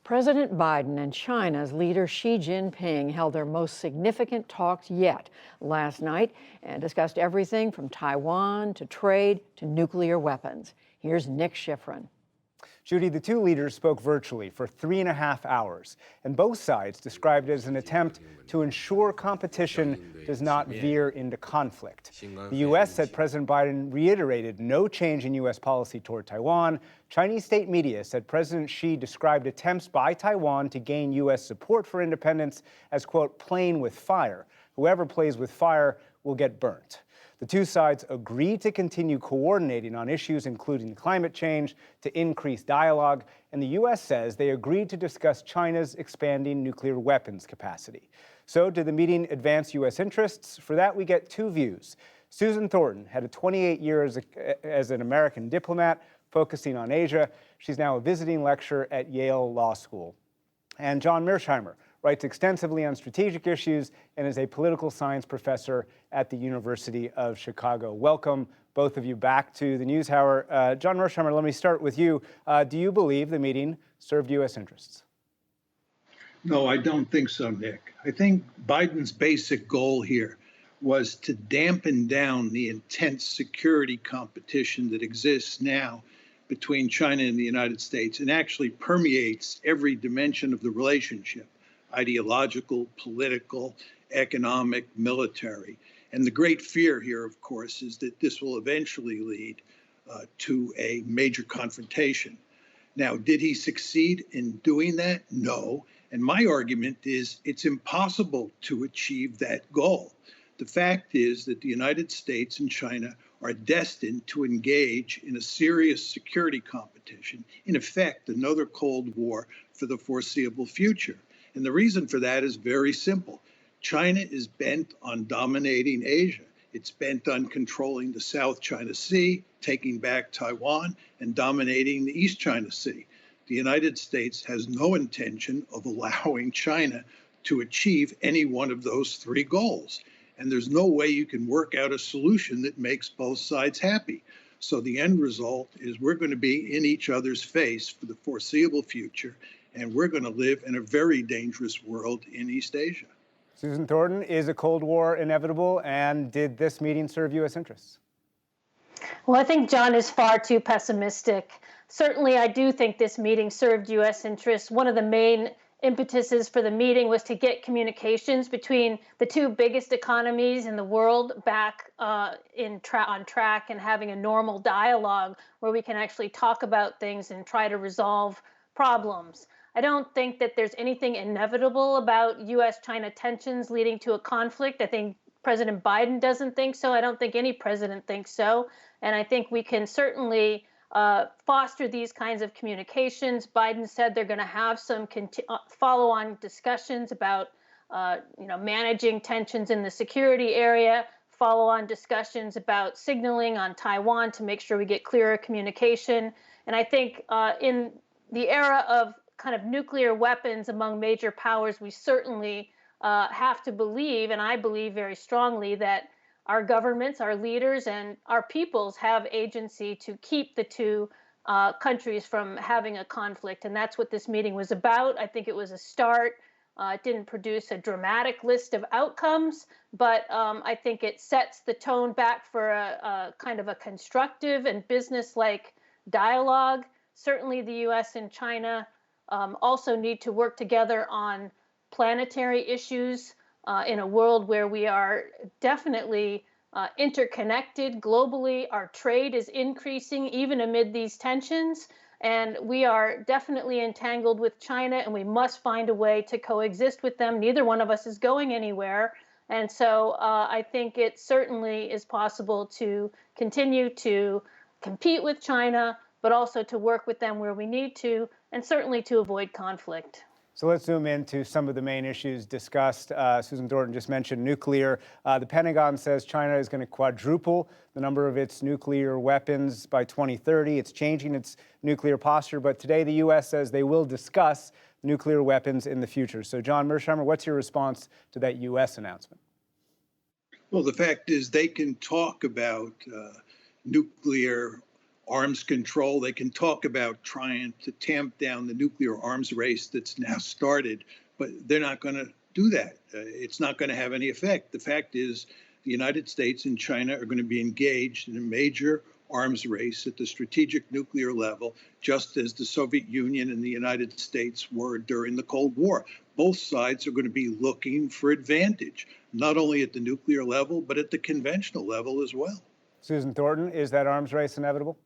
President Biden and China's leader Xi Jinping held their most significant talks yet last night and discussed everything from Taiwan to trade to nuclear weapons. Here's Nick Schifrin. Judy, the two leaders spoke virtually for 3.5 hours, and both sides described it as an attempt to ensure competition does not veer into conflict. The U.S. said President Biden reiterated no change in U.S. policy toward Taiwan. Chinese state media said President Xi described attempts by Taiwan to gain U.S. support for independence as, quote, playing with fire. Whoever plays with fire will get burnt. The two sides agreed to continue coordinating on issues including climate change to increase dialogue, and the U.S. says they agreed to discuss China's expanding nuclear weapons capacity. So did the meeting advance U.S. interests? For that, we get two views. Susan Thornton had 28 years as an American diplomat focusing on Asia. She's now a visiting lecturer at Yale Law School. And John Mearsheimer writes extensively on strategic issues and is a political science professor at the University of Chicago. Welcome, both of you, back to the NewsHour. John Mearsheimer, let me start with you. Do you believe the meeting served U.S. interests? No, I don't think so, Nick. I think Biden's basic goal here was to dampen down the intense security competition that exists now between China and the United States and actually permeates every dimension of the relationship: ideological, political, economic, military. And the great fear here, of course, is that this will eventually lead to a major confrontation. Now, did he succeed in doing that? No. And my argument is it's impossible to achieve that goal. The fact is that the United States and China are destined to engage in a serious security competition, in effect, another Cold War for the foreseeable future. And the reason for that is very simple. China is bent on dominating Asia. It's bent on controlling the South China Sea, taking back Taiwan, and dominating the East China Sea. The United States has no intention of allowing China to achieve any one of those three goals. And there's no way you can work out a solution that makes both sides happy. So the end result is we're going to be in each other's face for the foreseeable future, and we're going to live in a very dangerous world in East Asia. Susan Thornton, is a Cold War inevitable, and did this meeting serve U.S. interests? Well, I think John is far too pessimistic. Certainly, I do think this meeting served U.S. interests. One of the main impetuses for the meeting was to get communications between the two biggest economies in the world back on track and having a normal dialogue where we can actually talk about things and try to resolve problems. I don't think that there's anything inevitable about U.S.-China tensions leading to a conflict. I think President Biden doesn't think so. I don't think any president thinks so. And I think we can certainly foster these kinds of communications. Biden said they're going to have some follow-on discussions about managing tensions in the security area, follow-on discussions about signaling on Taiwan to make sure we get clearer communication. And I think in the era of kind of nuclear weapons among major powers, we certainly have to believe, and I believe very strongly, that our governments, our leaders, and our peoples have agency to keep the two countries from having a conflict. And that's what this meeting was about. I think it was a start. It didn't produce a dramatic list of outcomes, but I think it sets the tone back for a kind of a constructive and business-like dialogue. Certainly the U.S. and China also need to work together on planetary issues in a world where we are definitely interconnected globally. Our trade is increasing even amid these tensions, and we are definitely entangled with China, and we must find a way to coexist with them. Neither one of us is going anywhere. And so I think it certainly is possible to continue to compete with China, but also to work with them where we need to, and certainly to avoid conflict. So let's zoom into some of the main issues discussed. Susan Thornton just mentioned nuclear. The Pentagon says China is going to quadruple the number of its nuclear weapons by 2030. It's changing its nuclear posture, but today the U.S. says they will discuss nuclear weapons in the future. So John Mearsheimer, what's your response to that U.S. announcement? Well, the fact is they can talk about nuclear arms control. They can talk about trying to tamp down the nuclear arms race that's now started, but they're not going to do that. It's not going to have any effect. The fact is, the United States and China are going to be engaged in a major arms race at the strategic nuclear level, just as the Soviet Union and the United States were during the Cold War. Both sides are going to be looking for advantage, not only at the nuclear level, but at the conventional level as well. Susan Thornton, is that arms race inevitable?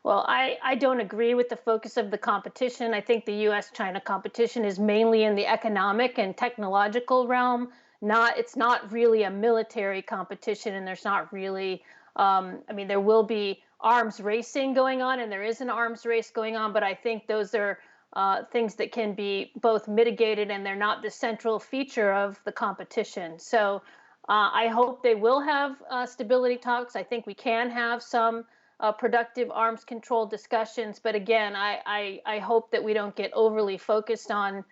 Well, I don't agree with the focus of the competition. I think the US-China competition is mainly in the economic and technological realm. It's not really a military competition, and there's not really, I mean, there will be arms racing going on, and there is an arms race going on, but I think those are things that can be both mitigated, and they're not the central feature of the competition. So I hope they will have stability talks. I think we can have some productive arms control discussions. But again, I hope that we don't get overly focused on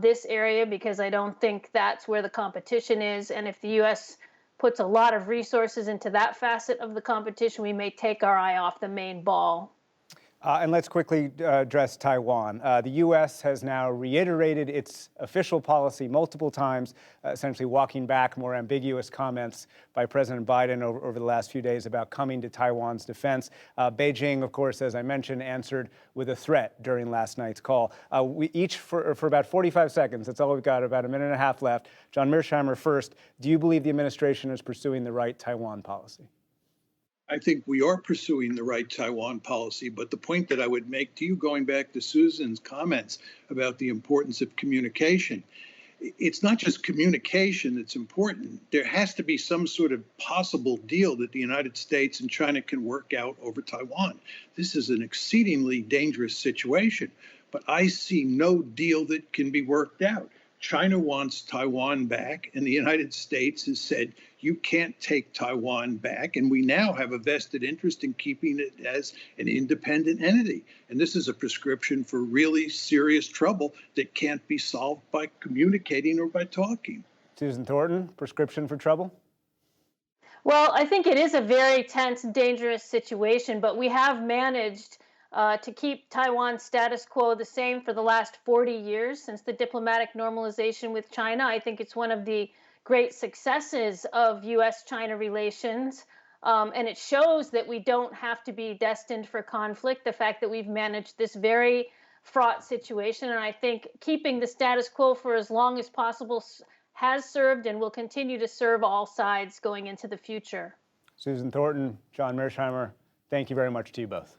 this area, because I don't think that's where the competition is. And if the U.S. puts a lot of resources into that facet of the competition, we may take our eye off the main ball. And let's quickly address Taiwan. The U.S. has now reiterated its official policy multiple times, essentially walking back more ambiguous comments by President Biden over the last few days about coming to Taiwan's defense. Beijing, of course, as I mentioned, answered with a threat during last night's call. We each, for about 45 seconds, that's all we've got, about a minute and a half left. John Mearsheimer first, do you believe the administration is pursuing the right Taiwan policy? I think we are pursuing the right Taiwan policy, but the point that I would make to you, going back to Susan's comments about the importance of communication, it's not just communication that's important. There has to be some sort of possible deal that the United States and China can work out over Taiwan. This is an exceedingly dangerous situation, but I see no deal that can be worked out. China wants Taiwan back, and the United States has said, you can't take Taiwan back, and we now have a vested interest in keeping it as an independent entity. And this is a prescription for really serious trouble that can't be solved by communicating or by talking. Susan Thornton, prescription for trouble? Well, I think it is a very tense, dangerous situation, but we have managed to keep Taiwan's status quo the same for the last 40 years since the diplomatic normalization with China. I think it's one of the great successes of U.S.-China relations, and it shows that we don't have to be destined for conflict, the fact that we've managed this very fraught situation. And I think keeping the status quo for as long as possible has served and will continue to serve all sides going into the future. Susan Thornton, John Mearsheimer, thank you very much to you both.